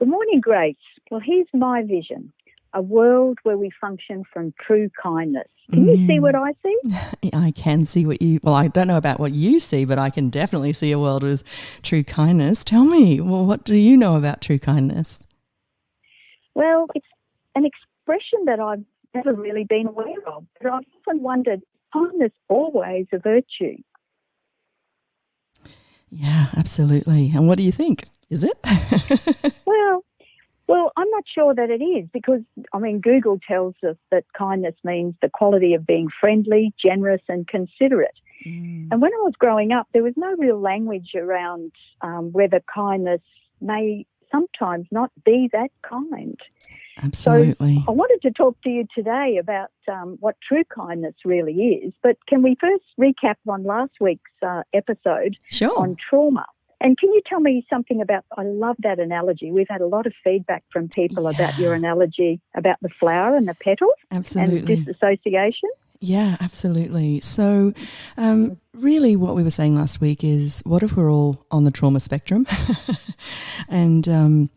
Good morning, Grace. Well, here's my vision, a world where we function from true kindness. Can you see what I see? I can see I don't know about what you see, but I can definitely see a world with true kindness. Tell me, what do you know about true kindness? Well, it's an expression that I've never really been aware of, but I've often wondered, kindness always a virtue? Yeah, absolutely. And what do you think? Is it? Well, I'm not sure that it is because, Google tells us that kindness means the quality of being friendly, generous and considerate. And when I was growing up, there was no real language around whether kindness may sometimes not be that kind. Absolutely. So I wanted to talk to you today about what true kindness really is. But can we first recap on last week's episode on trauma? And can you tell me something about, I love that analogy. We've had a lot of feedback from people about your analogy about the flower and the petals. Absolutely. And disassociation. Yeah, absolutely. So really what we were saying last week is, what if we're all on the trauma spectrum? And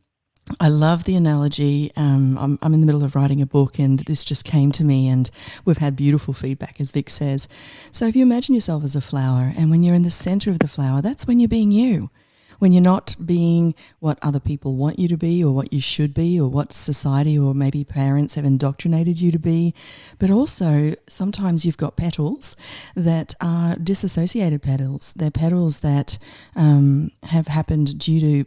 I love the analogy. I'm in the middle of writing a book and this just came to me, and we've had beautiful feedback, as Vic says. So if you imagine yourself as a flower, and when you're in the center of the flower, that's when you're being you. When you're not being what other people want you to be or what you should be or what society or maybe parents have indoctrinated you to be. But also sometimes you've got petals that are disassociated petals. They're petals that have happened due to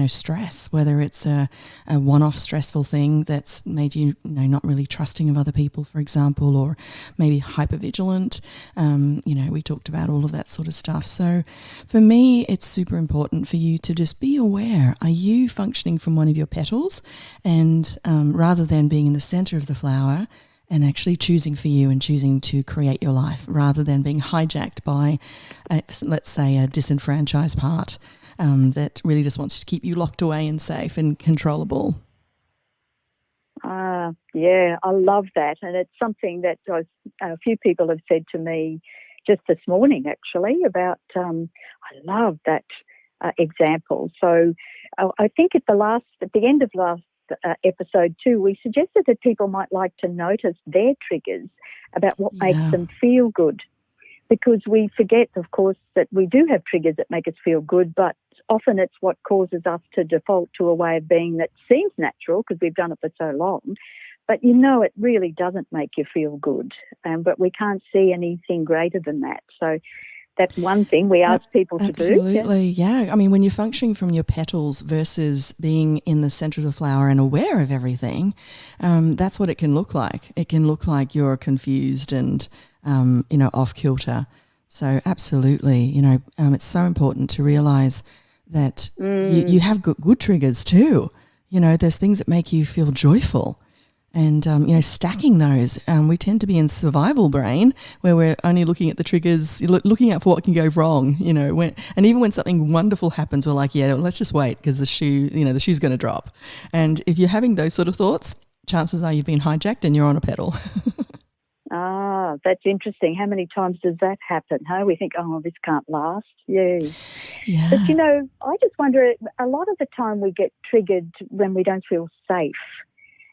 stress, whether it's a one-off stressful thing that's made you, not really trusting of other people, for example, or maybe hypervigilant. We talked about all of that sort of stuff. So for me, it's super important for you to just be aware. Are you functioning from one of your petals? And rather than being in the center of the flower and actually choosing for you and choosing to create your life, rather than being hijacked by, let's say, a disenfranchised part that really just wants to keep you locked away and safe and controllable. Yeah, I love that. And it's something that a few people have said to me just this morning, actually, about I love that example. So I think at the end of last episode 2, we suggested that people might like to notice their triggers about what makes them feel good. Because we forget, of course, that we do have triggers that make us feel good, but often it's what causes us to default to a way of being that seems natural because we've done it for so long. But it really doesn't make you feel good. But we can't see anything greater than that. So that's one thing we ask people to do. Absolutely, yeah. I mean, when you're functioning from your petals versus being in the center of the flower and aware of everything, that's what it can look like. It can look like you're confused and off kilter. So absolutely, it's so important to realize that you have good triggers too. There's things that make you feel joyful. And, stacking those, we tend to be in survival brain where we're only looking at the triggers, looking out for what can go wrong, and even when something wonderful happens, we're like, let's just wait because the shoe's going to drop. And if you're having those sort of thoughts, chances are you've been hijacked and you're on a pedal. That's interesting. How many times does that happen? Huh? We think, this can't last. Yeah. But, I just wonder, a lot of the time we get triggered when we don't feel safe.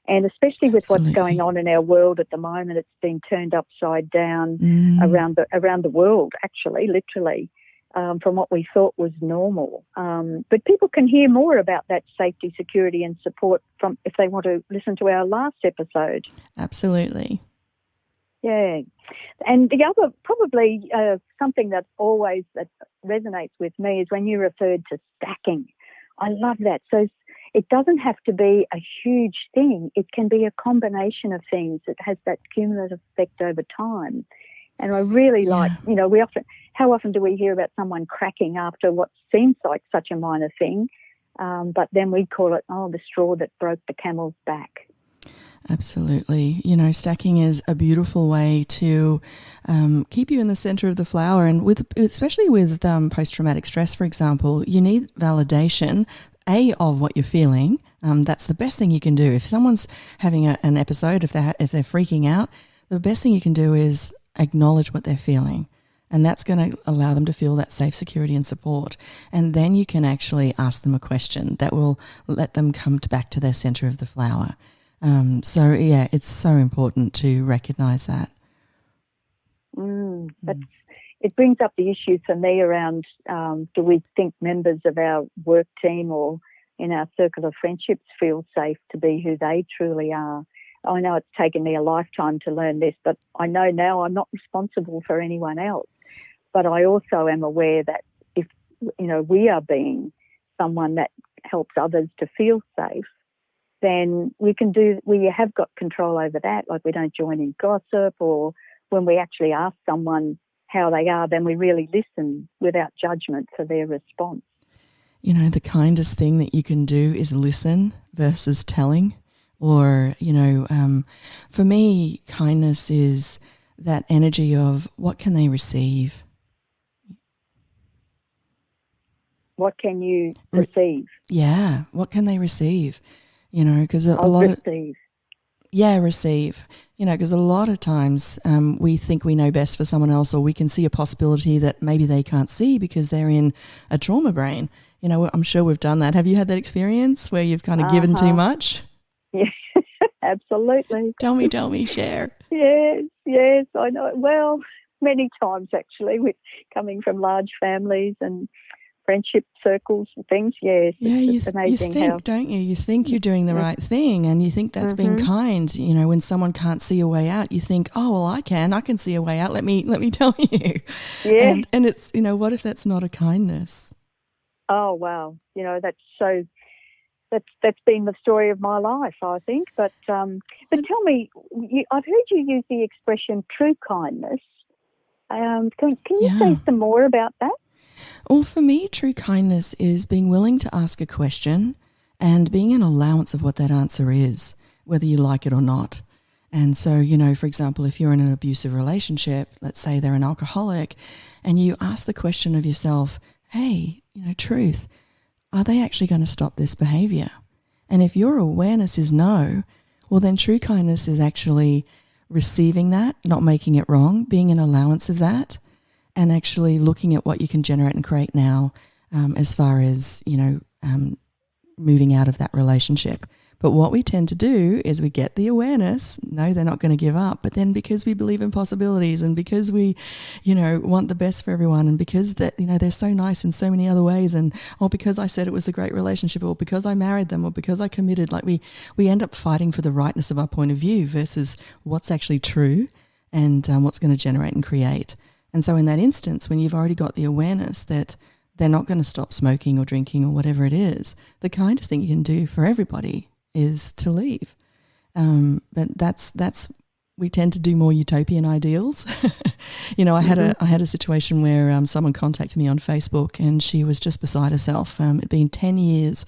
And especially with what's going on in our world at the moment, it's been turned upside down around the world, actually, literally, from what we thought was normal. But people can hear more about that safety, security and support if they want to listen to our last episode. Absolutely. Yeah. And the other, probably something that resonates with me is when you referred to stacking. I love that. So it doesn't have to be a huge thing. It can be a combination of things that has that cumulative effect over time. And I really like, how often do we hear about someone cracking after what seems like such a minor thing, but then we call it, the straw that broke the camel's back. Absolutely. Stacking is a beautiful way to keep you in the center of the flower. And especially with post-traumatic stress, for example, you need validation, of what you're feeling. That's the best thing you can do. If someone's having an episode, if they're freaking out, the best thing you can do is acknowledge what they're feeling. And that's going to allow them to feel that safe, security and support. And then you can actually ask them a question that will let them come back to their center of the flower. So, yeah, it's so important to recognise that. It brings up the issue for me around do we think members of our work team or in our circle of friendships feel safe to be who they truly are? I know it's taken me a lifetime to learn this, but I know now I'm not responsible for anyone else. But I also am aware that if, we are being someone that helps others to feel safe, then we have got control over that. Like, we don't join in gossip, or when we actually ask someone how they are, then we really listen without judgment for their response. The kindest thing that you can do is listen versus telling. Or, for me, kindness is that energy of what can they receive? What can you receive? Yeah, what can they receive? Because a lot receive. Receive. Because a lot of times we think we know best for someone else, or we can see a possibility that maybe they can't see because they're in a trauma brain. I'm sure we've done that. Have you had that experience where you've kind of given too much? Yeah, absolutely. Tell me, share. Yes, I know. Well, many times actually, with coming from large families and friendship circles and things. Yes, yeah, it's amazing. You think, don't you? You think you're doing the right thing, and you think that's being kind. When someone can't see a way out, you think, oh well, I can see a way out. Let me tell you. Yeah, and it's what if that's not a kindness? Oh wow, that's so. That's been the story of my life, I think. But tell me, I've heard you use the expression true kindness. Can you say some more about that? Well, for me, true kindness is being willing to ask a question and being an allowance of what that answer is, whether you like it or not. And so, for example, if you're in an abusive relationship, let's say they're an alcoholic, and you ask the question of yourself, hey, truth, are they actually going to stop this behavior? And if your awareness is no, well, then true kindness is actually receiving that, not making it wrong, being an allowance of that, and actually looking at what you can generate and create now as far as, moving out of that relationship. But what we tend to do is we get the awareness, no, they're not going to give up. But then because we believe in possibilities, and because we, want the best for everyone, and because that, they're so nice in so many other ways, and because I said it was a great relationship, or because I married them, or because I committed, like we end up fighting for the rightness of our point of view versus what's actually true and what's going to generate and create. And so in that instance, when you've already got the awareness that they're not going to stop smoking or drinking or whatever it is, the kindest thing you can do for everybody is to leave. But that's we tend to do more utopian ideals. I had a situation where someone contacted me on Facebook, and she was just beside herself. It'd been 10 years.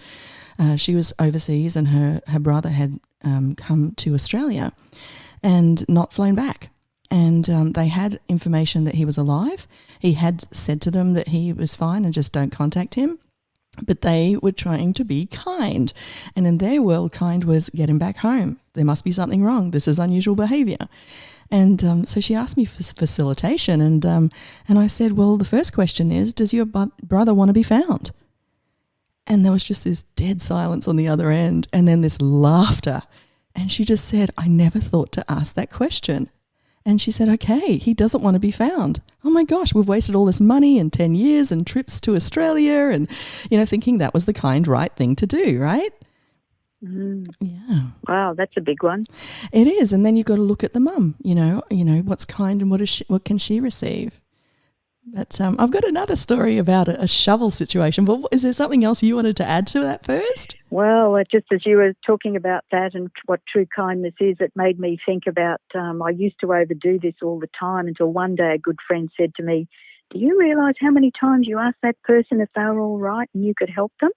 She was overseas, and her brother had come to Australia and not flown back. And they had information that he was alive. He had said to them that he was fine and just don't contact him. But they were trying to be kind. And in their world, kind was get him back home. There must be something wrong. This is unusual behaviour. And so she asked me for facilitation. And I said, well, the first question is, does your brother want to be found? And there was just this dead silence on the other end, and then this laughter. And she just said, I never thought to ask that question. And she said, okay, he doesn't want to be found. Oh my gosh, we've wasted all this money and 10 years and trips to Australia and, thinking that was the kind, right thing to do, right? Yeah. Wow, that's a big one. It is. And then you've got to look at the mum, what's kind and what can she receive? But I've got another story about a shovel situation. But is there something else you wanted to add to that first? Well, just as you were talking about that and what true kindness is, it made me think about I used to overdo this all the time until one day a good friend said to me, do you realise how many times you asked that person if they were all right and you could help them?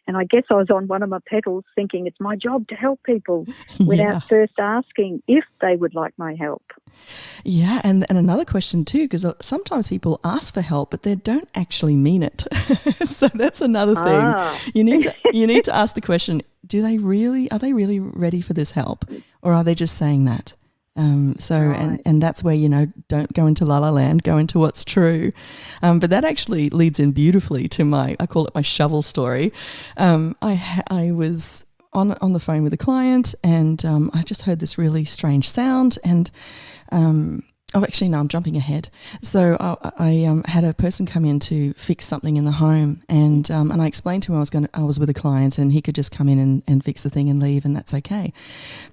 And I guess I was on one of my pedals thinking it's my job to help people without first asking if they would like my help. Yeah, and another question too, because sometimes people ask for help, but they don't actually mean it. So that's another thing. You need to ask the question, are they really ready for this help? Or are they just saying that? And that's where, don't go into la la land, go into what's true. But that actually leads in beautifully to I call it my shovel story. I was on the phone with a client, and I just heard this really strange sound, and I'm jumping ahead. So I had a person come in to fix something in the home, and I explained to him I was with a client, and he could just come in and fix the thing and leave, and that's okay.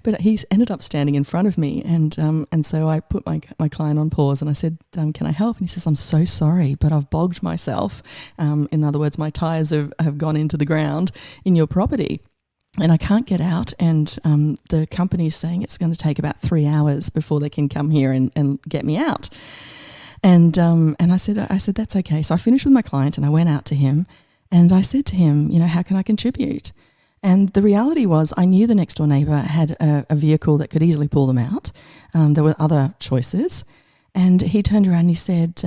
But he ended up standing in front of me, and so I put my client on pause, and I said, "Can I help?" And he says, "I'm so sorry, but I've bogged myself. In other words, my tyres have gone into the ground in your property, and I can't get out, and the company's saying it's going to take about 3 hours before they can come here and get me out." And I said, "That's okay." So I finished with my client, and I went out to him, and I said to him, "How can I contribute?" And the reality was, I knew the next door neighbour had a vehicle that could easily pull them out. There were other choices. And he turned around and he said,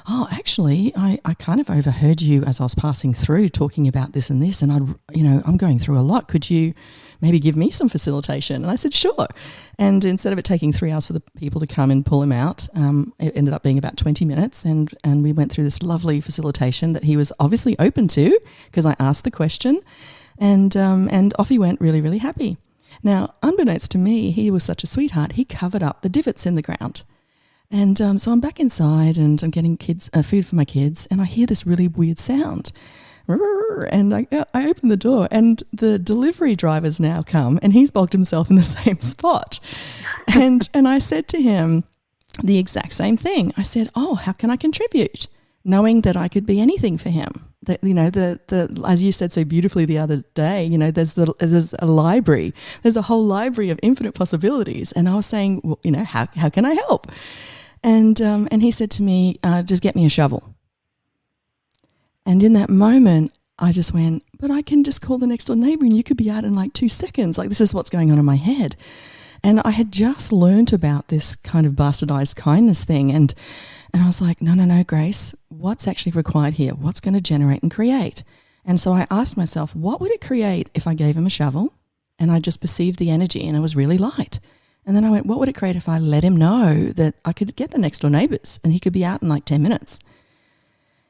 actually, I kind of overheard you as I was passing through talking about this and this, and I'm going through a lot. Could you maybe give me some facilitation? And I said, sure. And instead of it taking 3 hours for the people to come and pull him out, it ended up being about 20 minutes, and we went through this lovely facilitation that he was obviously open to, because I asked the question, and off he went, really, really happy. Now, unbeknownst to me, he was such a sweetheart, he covered up the divots in the ground. And so I'm back inside, and I'm getting food for my kids, and I hear this really weird sound. And I open the door, and the delivery driver's now come, and he's bogged himself in the same spot. And I said to him the exact same thing. I said, how can I contribute? Knowing that I could be anything for him. That, as you said so beautifully the other day, there's a library. There's a whole library of infinite possibilities. And I was saying, well, how can I help? And he said to me, just get me a shovel. And in that moment, I just went, but I can just call the next door neighbour and you could be out in like 2 seconds. Like, this is what's going on in my head. And I had just learnt about this kind of bastardized kindness thing. And I was like, no, Grace, what's actually required here? What's going to generate and create? And so I asked myself, what would it create if I gave him a shovel and I just perceived the energy and it was really light? And then I went, what would it create if I let him know that I could get the next door neighbours and he could be out in like 10 minutes?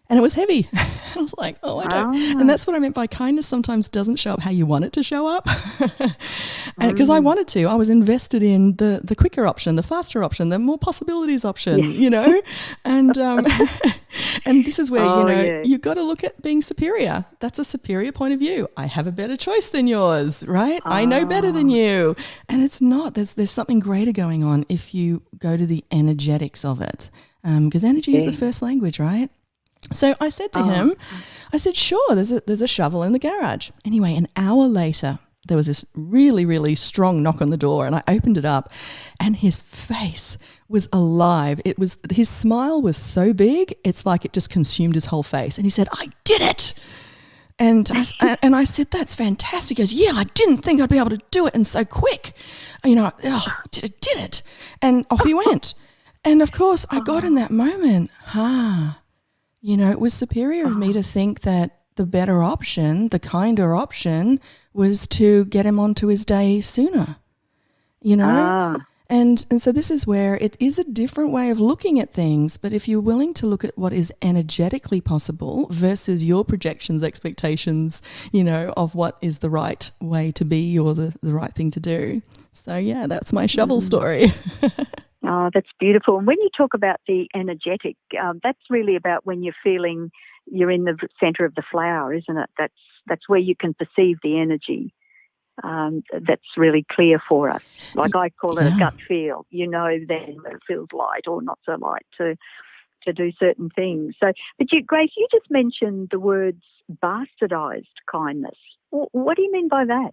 And it was heavy. I was like, I don't. And that's what I meant by kindness sometimes doesn't show up how you want it to show up. Because I wanted to. I was invested in the quicker option, the faster option, the more possibilities option, And and this is where, you've got to look at being superior. That's a superior point of view. I have a better choice than yours, right? I know better than you. And it's not. There's something greater going on if you go to the energetics of it. Because energy is the first language, right? So I said to him, I said, sure, there's a shovel in the garage. Anyway, an hour later, there was this really, really strong knock on the door, and I opened it up, and his face was alive. His smile was so big, it's like it just consumed his whole face. And he said, I did it. And I said, that's fantastic. He goes, yeah, I didn't think I'd be able to do it, and so quick. I did it. And off he went. And of course, I got in that moment, it was superior of me to think that the better option, the kinder option, was to get him onto his day sooner, And so this is where it is a different way of looking at things, but if you're willing to look at what is energetically possible versus your projections, expectations, of what is the right way to be or the right thing to do. So, yeah, that's my shovel story. Oh, that's beautiful. And when you talk about the energetic, that's really about when you're feeling you're in the centre of the flower, isn't it? That's where you can perceive the energy. That's really clear for us. Like I call it a gut feel. Then it feels light or not so light to do certain things. So, but Grace, you just mentioned the words bastardized kindness. What do you mean by that?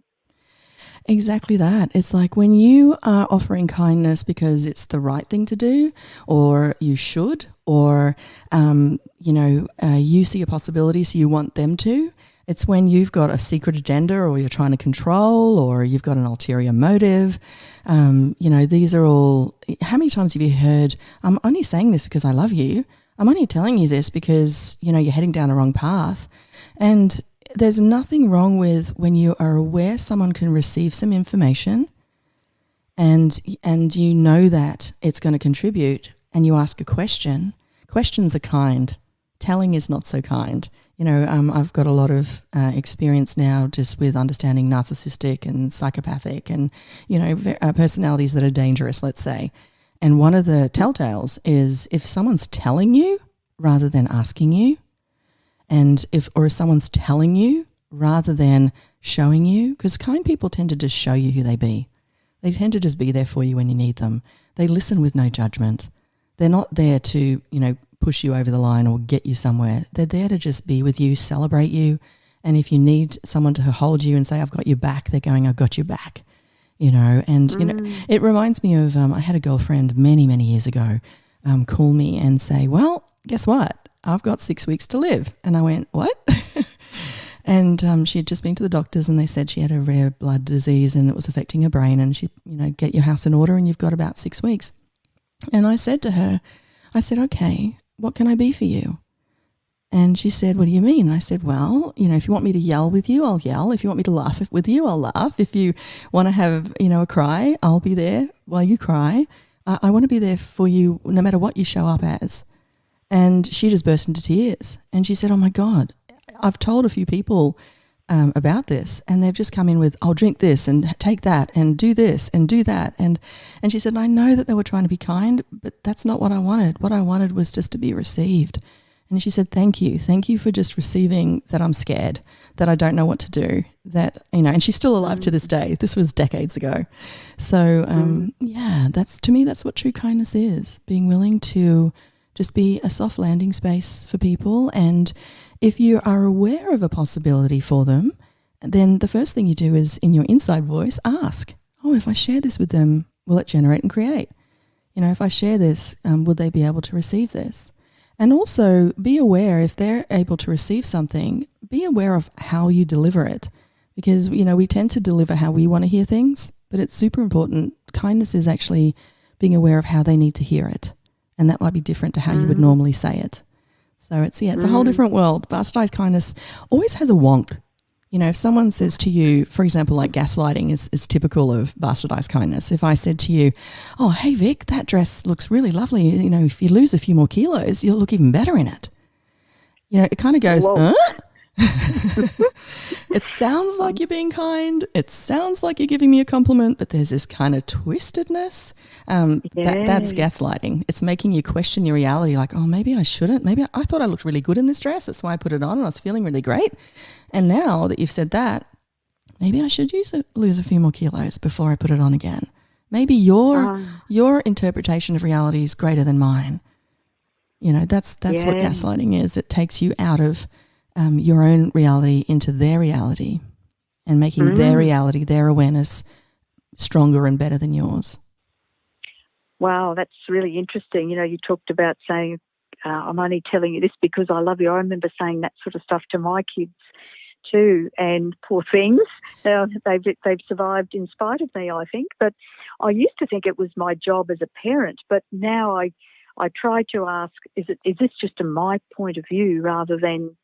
Exactly that. It's like when you are offering kindness because it's the right thing to do, or you should, or, you see a possibility so you want them to. It's when you've got a secret agenda, or you're trying to control, or you've got an ulterior motive. These are all, how many times have you heard, I'm only saying this because I love you. I'm only telling you this because, you're heading down the wrong path. And there's nothing wrong with when you are aware someone can receive some information and you know that it's going to contribute, and you ask a question. Questions are kind. Telling is not so kind. I've got a lot of experience now just with understanding narcissistic and psychopathic and, personalities that are dangerous, let's say. And one of the telltales is if someone's telling you rather than asking you, or if someone's telling you rather than showing you, because kind people tend to just show you who they be. They tend to just be there for you when you need them. They listen with no judgment. They're not there to, push you over the line or get you somewhere. They're there to just be with you, celebrate you. And if you need someone to hold you and say, I've got your back, they're going, I've got your back. It reminds me of, I had a girlfriend many, many years ago call me and say, well, guess what? I've got 6 weeks to live. And I went, what? And she had just been to the doctors and they said she had a rare blood disease and it was affecting her brain, and she, get your house in order and you've got about 6 weeks. And I said to her, okay, what can I be for you? And she said, what do you mean? And I said, well, if you want me to yell with you, I'll yell. If you want me to laugh with you, I'll laugh. If you want to have, a cry, I'll be there while you cry. I want to be there for you no matter what you show up as. And she just burst into tears. And she said, oh my God, I've told a few people about this, and they've just come in with, I'll drink this and take that and do this and do that. And she said, I know that they were trying to be kind, but that's not what I wanted. What I wanted was just to be received. And she said, thank you for just receiving that I'm scared, that I don't know what to do, that, and she's still alive to this day. This was decades ago. So to me, that's what true kindness is, being willing to just be a soft landing space for people. And if you are aware of a possibility for them, then the first thing you do is, in your inside voice, ask, if I share this with them, will it generate and create? If I share this, would they be able to receive this? And also be aware, if they're able to receive something, be aware of how you deliver it. Because, we tend to deliver how we want to hear things, but it's super important. Kindness is actually being aware of how they need to hear it. And that might be different to how you would normally say it. So it's a whole different world. Bastardized kindness always has a wonk. If someone says to you, for example, like gaslighting is typical of bastardized kindness. If I said to you, oh, hey, Vic, that dress looks really lovely. If you lose a few more kilos, you'll look even better in it. It kind of goes, It sounds like you're being kind. It sounds like you're giving me a compliment, but there's this kind of twistedness. That's gaslighting. It's making you question your reality, like, oh, maybe I shouldn't. Maybe I thought I looked really good in this dress. That's why I put it on and I was feeling really great. And now that you've said that, maybe I should lose a few more kilos before I put it on again. Maybe your interpretation of reality is greater than mine. That's what gaslighting is. It takes you out of your own reality into their reality, and making their reality, their awareness, stronger and better than yours. Wow, that's really interesting. You talked about saying, I'm only telling you this because I love you. I remember saying that sort of stuff to my kids too, and poor things, they've survived in spite of me, I think. But I used to think it was my job as a parent, but now I try to ask, is this just my point of view rather than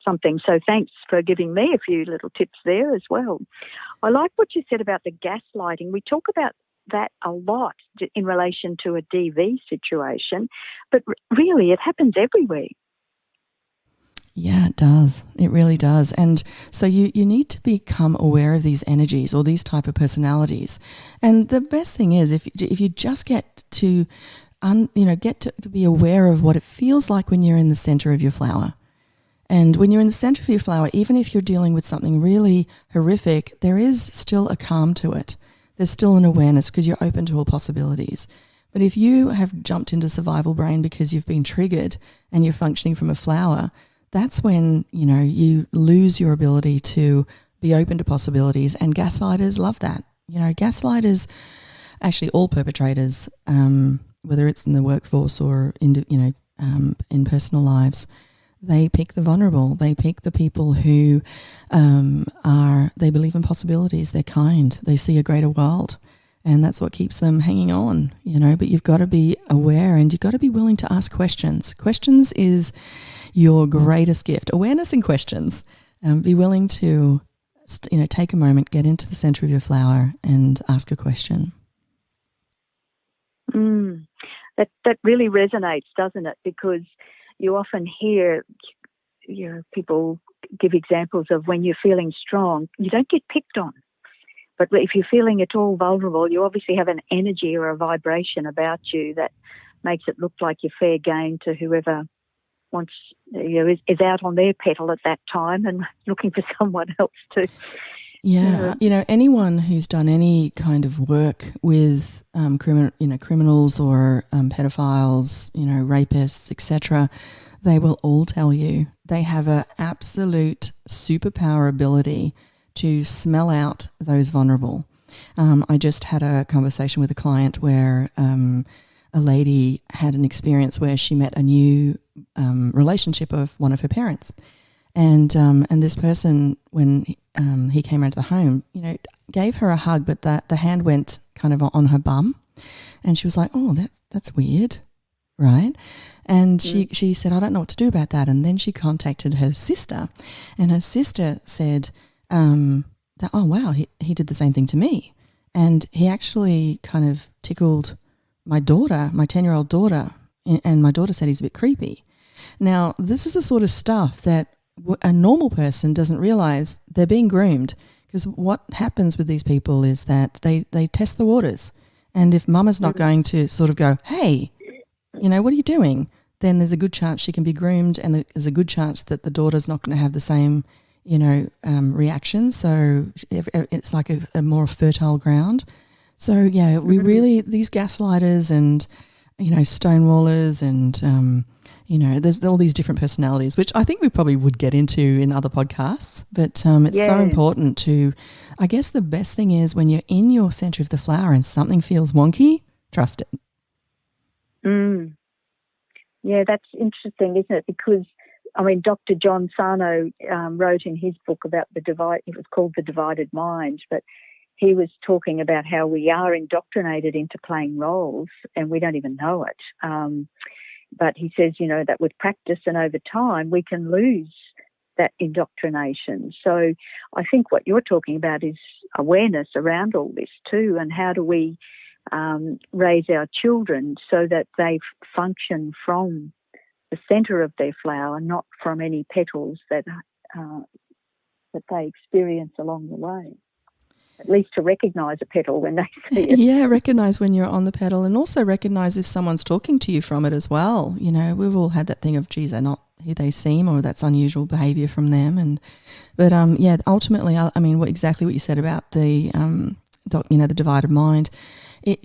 something? So thanks for giving me a few little tips there as well. I like what you said about the gaslighting. We talk about that a lot in relation to a DV situation, but really it happens everywhere. Yeah, it does. It really does. And so you need to become aware of these energies or these type of personalities. And the best thing is if you just get to be aware of what it feels like when you're in the center of your flower. And when you're in the center of your flower, even if you're dealing with something really horrific, there is still a calm to it. There's still an awareness because you're open to all possibilities. But if you have jumped into survival brain because you've been triggered and you're functioning from a flower, that's when, you lose your ability to be open to possibilities. And gaslighters love that. Gaslighters, actually all perpetrators, whether it's in the workforce or in personal lives, they pick the vulnerable. They pick the people who they believe in possibilities. They're kind. They see a greater world. And that's what keeps them hanging on, But you've got to be aware and you've got to be willing to ask questions. Questions is your greatest gift. Awareness and questions. Be willing to, take a moment, get into the center of your flower and ask a question. Mm. That really resonates, doesn't it? Because you often hear, people give examples of when you're feeling strong, you don't get picked on. But if you're feeling at all vulnerable, you obviously have an energy or a vibration about you that makes it look like you're fair game to whoever wants, is out on their pedal at that time and looking for someone else to. Yeah, anyone who's done any kind of work with criminals or pedophiles, rapists, etc., they will all tell you they have an absolute superpower ability to smell out those vulnerable. I just had a conversation with a client where a lady had an experience where she met a new relationship of one of her parents. And this person, when he came into the home, gave her a hug, but the hand went kind of on her bum. And she was like, oh, that's weird, right? And she said, I don't know what to do about that. And then she contacted her sister, and her sister said that, oh, wow, he did the same thing to me. And he actually kind of tickled my daughter, my 10-year-old daughter, and my daughter said he's a bit creepy. Now, this is the sort of stuff that a normal person doesn't realize they're being groomed, because what happens with these people is that they test the waters. And if mama's not going to sort of go, hey, what are you doing? Then there's a good chance she can be groomed, and there's a good chance that the daughter's not going to have the same, reaction. So it's like a more fertile ground. So, yeah, we really, these gaslighters and, stonewallers and, there's all these different personalities, which I think we probably would get into in other podcasts. But it's so important to, I guess the best thing is when you're in your center of the flower and something feels wonky, trust it. Yeah, that's interesting, isn't it? Because, Dr. John Sarno wrote in his book about it was called The Divided Mind, but he was talking about how we are indoctrinated into playing roles and we don't even know it. But he says, that with practice and over time, we can lose that indoctrination. So I think what you're talking about is awareness around all this too, and how do we raise our children so that they function from the centre of their flower, not from any petals that they experience along the way. At least to recognise a petal when they see it. Yeah, recognise when you're on the petal, and also recognise if someone's talking to you from it as well. We've all had that thing of, geez, they're not who they seem, or that's unusual behaviour from them. But ultimately, exactly what you said about the the divided mind.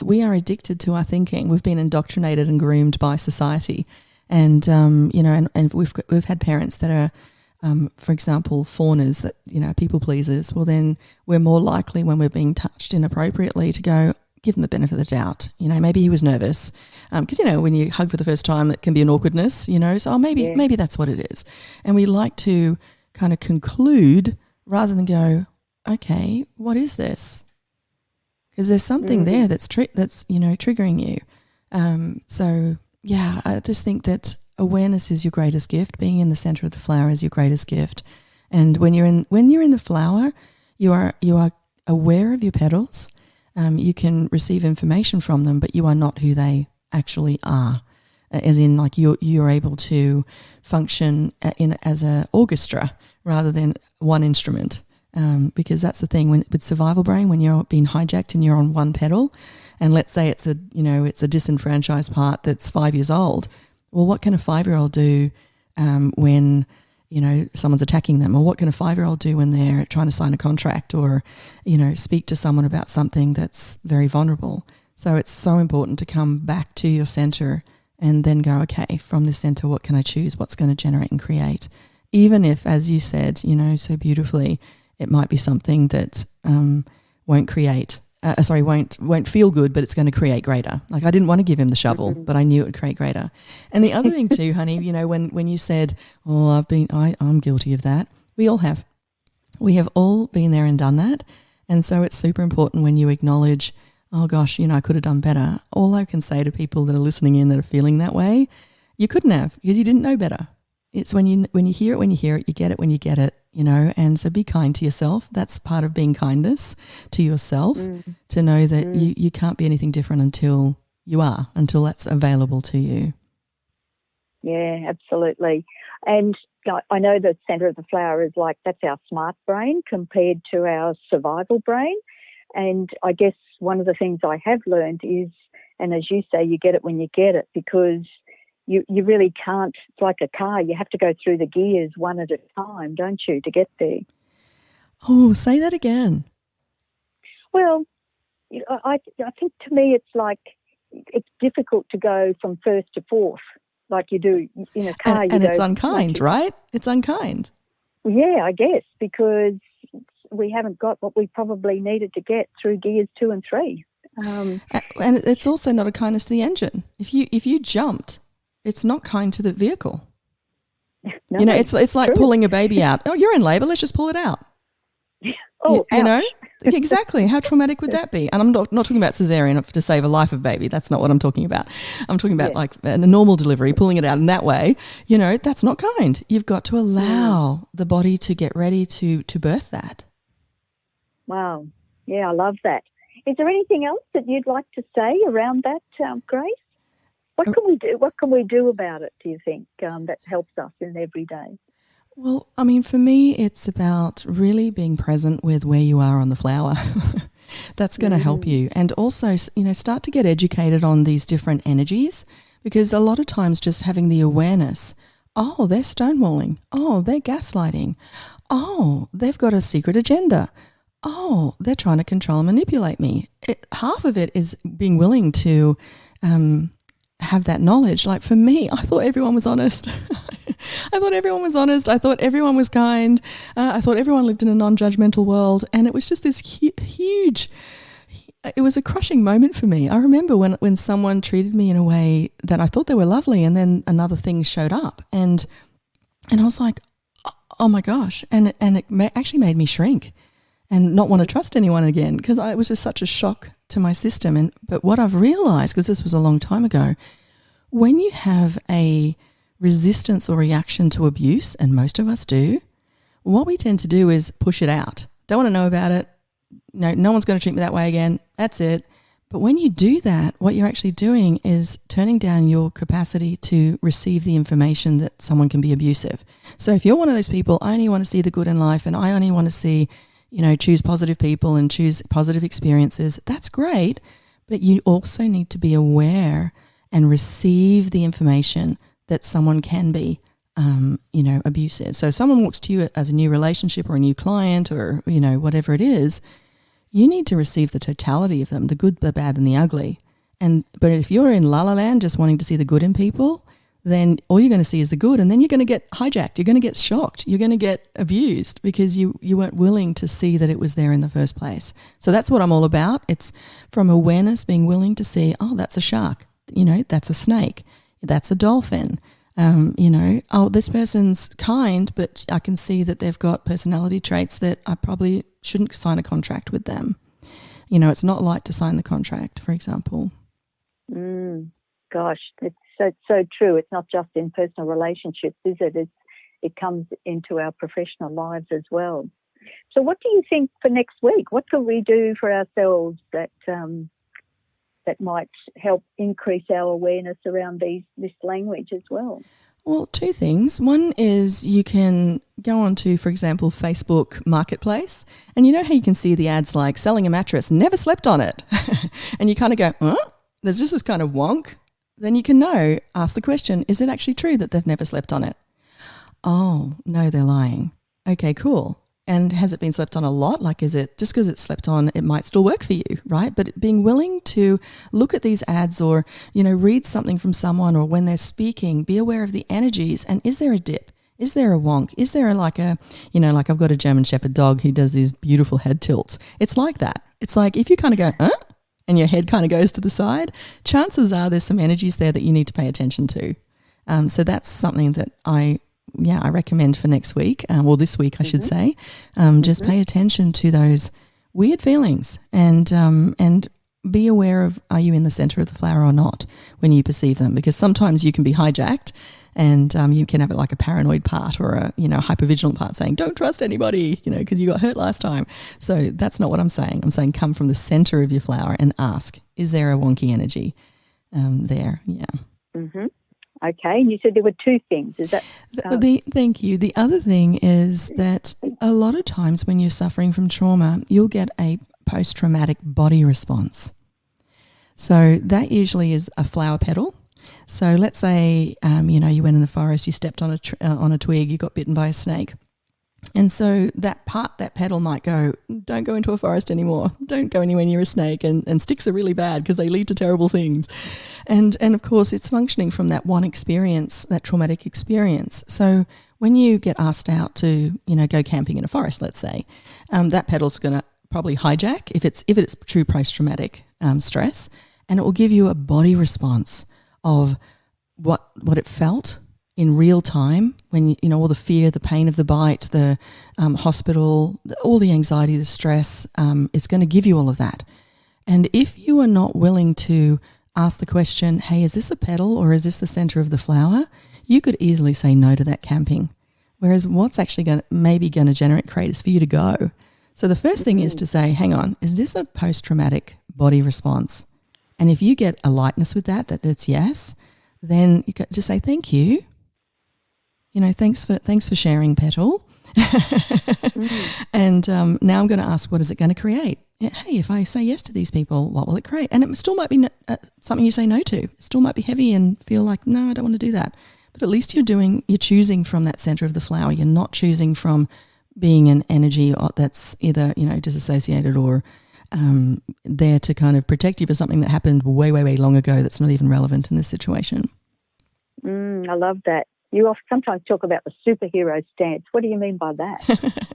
We are addicted to our thinking. We've been indoctrinated and groomed by society, and we've had parents that are, for example, fawners, that people pleasers. Well, then we're more likely when we're being touched inappropriately to go, give them the benefit of the doubt. Maybe he was nervous, because when you hug for the first time, it can be an awkwardness. So maybe that's what it is, and we like to kind of conclude rather than go, okay, what is this? Because there's something there that's triggering you. So yeah, I just think that awareness is your greatest gift. Being in the center of the flower is your greatest gift. And when you're in the flower, you are aware of your petals. You can receive information from them, but you are not who they actually are. As in, like you're able to function as an orchestra rather than one instrument. Because that's the thing with survival brain, when you're being hijacked and you're on one pedal, and let's say it's a disenfranchised part that's 5 years old. Well, what can a 5-year-old do when someone's attacking them? Or what can a 5-year-old do when they're trying to sign a contract or speak to someone about something that's very vulnerable? So it's so important to come back to your center and then go, okay, from this center, what can I choose? What's going to generate and create? Even if, as you said, so beautifully, it might be something that won't feel good, but it's going to create greater. Like, I didn't want to give him the shovel, but I knew it would create greater. And the other thing too, honey, when you said, oh, I'm guilty of that. We all have. We have all been there and done that. And so it's super important when you acknowledge, oh gosh, I could have done better. All I can say to people that are listening in that are feeling that way, you couldn't have, because you didn't know better. It's when you hear it, you get it when you get it, and so be kind to yourself. That's part of being kindness to yourself, to know that you can't be anything different until you are until that's available to you. Yeah, absolutely. And I know the centre of the flower is like, that's our smart brain compared to our survival brain. And I guess one of the things I have learned is, and as you say, you get it when you get it, because you really can't, it's like a car, you have to go through the gears one at a time, don't you, to get there? Oh, say that again. Well, I think to me it's like, it's difficult to go from first to fourth like you do in a car. And it's unkind, right? It's unkind. Yeah, I guess, because we haven't got what we probably needed to get through gears 2 and 3. And it's also not a kindness to the engine. If you jumped, it's not kind to the vehicle. No, you know, it's like true. Pulling a baby out. Oh, you're in labour, let's just pull it out. Oh, you know? Exactly. How traumatic would that be? And I'm not talking about cesarean to save a life of baby. That's not what I'm talking about. I'm talking about like a normal delivery, pulling it out in that way. You know, that's not kind. You've got to allow the body to get ready to birth that. Wow. Yeah, I love that. Is there anything else that you'd like to say around that, Grace? What can we do? What can we do about it, do you think, that helps us in every day? Well, I mean, for me, it's about really being present with where you are on the flower. That's going to help you. And also, you know, start to get educated on these different energies, because a lot of times just having the awareness, oh, they're stonewalling. Oh, they're gaslighting. Oh, they've got a secret agenda. Oh, they're trying to control and manipulate me. Half of it is being willing to have that knowledge. Like for me, I thought everyone was honest. I thought everyone was honest. I thought everyone was kind. I thought everyone lived in a non-judgmental world. And it was just this huge, it was a crushing moment for me. I remember when someone treated me in a way that I thought they were lovely, and then another thing showed up. And I was like, oh my gosh. And it actually made me shrink and not want to trust anyone again, because it was just such a shock to my system. But what I've realized, because this was a long time ago, when you have a resistance or reaction to abuse, and most of us do, what we tend to do is push it out. Don't want to know about it. No one's going to treat me that way again. That's it. But when you do that, what you're actually doing is turning down your capacity to receive the information that someone can be abusive. So if you're one of those people, I only want to see the good in life and I only want to see, you know, choose positive people and choose positive experiences, that's great. But you also need to be aware and receive the information that someone can be, you know, abusive. So if someone walks to you as a new relationship or a new client or, you know, whatever it is, you need to receive the totality of them, the good, the bad, and the ugly. But if you're in la la land just wanting to see the good in people, then all you're going to see is the good, and then you're going to get hijacked. You're going to get shocked. You're going to get abused because you weren't willing to see that it was there in the first place. So that's what I'm all about. It's from awareness, being willing to see, oh, that's a shark. You know, that's a snake. That's a dolphin. You know, oh, this person's kind, but I can see that they've got personality traits that I probably shouldn't sign a contract with them. You know, it's not light to sign the contract, for example. Gosh, it's so true. It's not just in personal relationships, is it? It comes into our professional lives as well. So what do you think for next week? What can we do for ourselves that might help increase our awareness around this language as well? Well, two things. One is you can go on to, for example, Facebook Marketplace, and you know how you can see the ads like selling a mattress, never slept on it. And you kind of go, huh? There's just this kind of wonk. Then you can ask the question, is it actually true that they've never slept on it? Oh, no, they're lying. Okay, cool. And has it been slept on a lot? Like, is it just because it's slept on, it might still work for you, right? But being willing to look at these ads or, you know, read something from someone, or when they're speaking, be aware of the energies. And is there a dip? Is there a wonk? Is there like a, you know, like I've got a German Shepherd dog who does these beautiful head tilts. It's like that. It's like if you kind of go, and your head kind of goes to the side, chances are there's some energies there that you need to pay attention to. So that's something that I recommend for next week, this week I should say. Just pay attention to those weird feelings and be aware of, are you in the center of the flower or not when you perceive them? Because sometimes you can be hijacked and you can have it like a paranoid part or a, you know, hypervigilant part saying, don't trust anybody, you know, because you got hurt last time. So that's not what I'm saying. I'm saying come from the center of your flower and ask, is there a wonky energy? there. Yeah. Mm-hmm. Okay, and you said there were two things. Is that? Thank you. The other thing is that a lot of times when you're suffering from trauma, you'll get a post-traumatic body response. So that usually is a flower petal. So let's say, you went in the forest, you stepped on a twig, you got bitten by a snake. And so that petal might go, don't go into a forest anymore. Don't go anywhere near a snake. And sticks are really bad because they lead to terrible things. And of course, it's functioning from that one experience, that traumatic experience. So when you get asked out to, go camping in a forest, let's say, that petal's going to probably hijack if it's true post-traumatic stress, and it will give you a body response of what it felt in real time when, all the fear, the pain of the bite, the hospital, all the anxiety, the stress, it's going to give you all of that. And if you are not willing to ask the question, hey, is this a petal or is this the center of the flower? You could easily say no to that camping. Whereas what's actually going to generate create is for you to go. So the first thing is to say, hang on, is this a post-traumatic body response? And if you get a lightness with that it's yes, then you just say, thank you. Thanks for sharing, petal. And now I'm going to ask, what is it going to create? Hey, if I say yes to these people, what will it create? And it still might be something you say no to. It still might be heavy and feel like, no, I don't want to do that. But at least you're choosing from that center of the flower. You're not choosing from being an energy that's either, disassociated or there to kind of protect you for something that happened way, way, way long ago that's not even relevant in this situation. I love that. You sometimes talk about the superhero stance. What do you mean by that?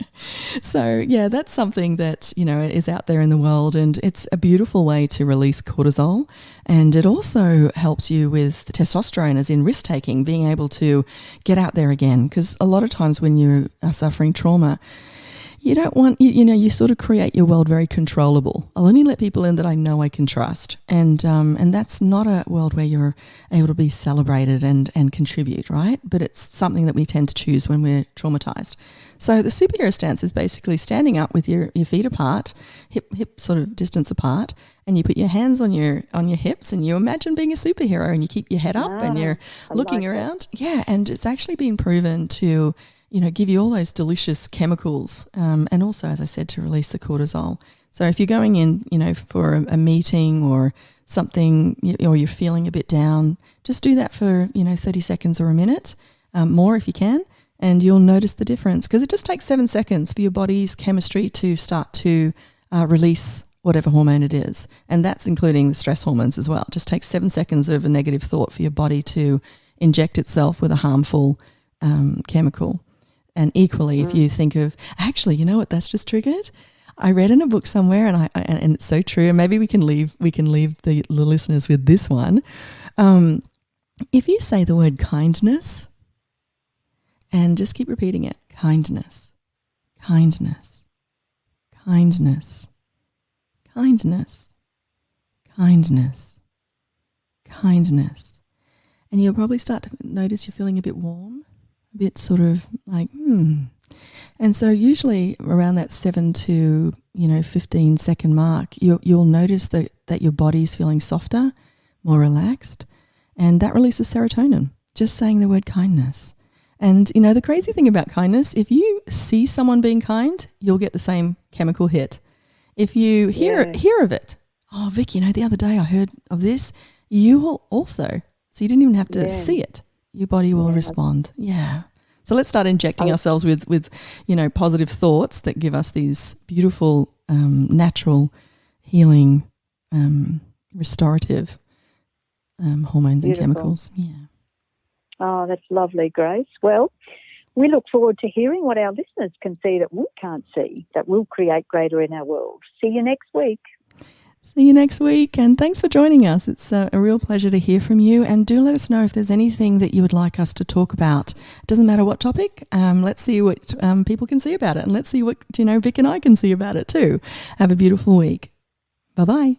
So, yeah, that's something that, is out there in the world, and it's a beautiful way to release cortisol. And it also helps you with testosterone, as in risk-taking, being able to get out there again. Because a lot of times when you are suffering trauma, you don't want, you sort of create your world very controllable. I'll only let people in that I know I can trust. And that's not a world where you're able to be celebrated and contribute, right? But it's something that we tend to choose when we're traumatized. So the superhero stance is basically standing up with your feet apart, hip sort of distance apart, and you put your hands on your hips and you imagine being a superhero and you keep your head up and you're looking around. Yeah, and it's actually been proven to give you all those delicious chemicals, and also, as I said, to release the cortisol. So if you're going in, for a meeting or something, or you're feeling a bit down, just do that for, 30 seconds or a minute, more if you can, and you'll notice the difference. Because it just takes 7 seconds for your body's chemistry to start to release whatever hormone it is. And that's including the stress hormones as well. It just takes 7 seconds of a negative thought for your body to inject itself with a harmful chemical. And equally, if you think of, actually, you know what that's just triggered? I read in a book somewhere, and it's so true. And maybe we can leave the listeners with this one. If you say the word kindness, and just keep repeating it, kindness, kindness, kindness, kindness, kindness, kindness, and you'll probably start to notice you're feeling a bit warm. A bit sort of like, And so usually around that 7 to 15 second mark, you'll notice that your body's feeling softer, more relaxed, and that releases serotonin, just saying the word kindness. And the crazy thing about kindness, if you see someone being kind, you'll get the same chemical hit. If you hear of it, oh, Vic, the other day I heard of this, you will also. So you didn't even have to see it. Your body will respond. Yeah. So let's start injecting ourselves with positive thoughts that give us these beautiful, natural, healing, restorative hormones and chemicals. Yeah. Oh, that's lovely, Grace. Well, we look forward to hearing what our listeners can see that we can't see, that will create greater in our world. See you next week. See you next week, and thanks for joining us. It's a real pleasure to hear from you, and do let us know if there's anything that you would like us to talk about. It doesn't matter what topic. Let's see what people can see about it, and let's see what Vic and I can see about it too. Have a beautiful week. Bye-bye.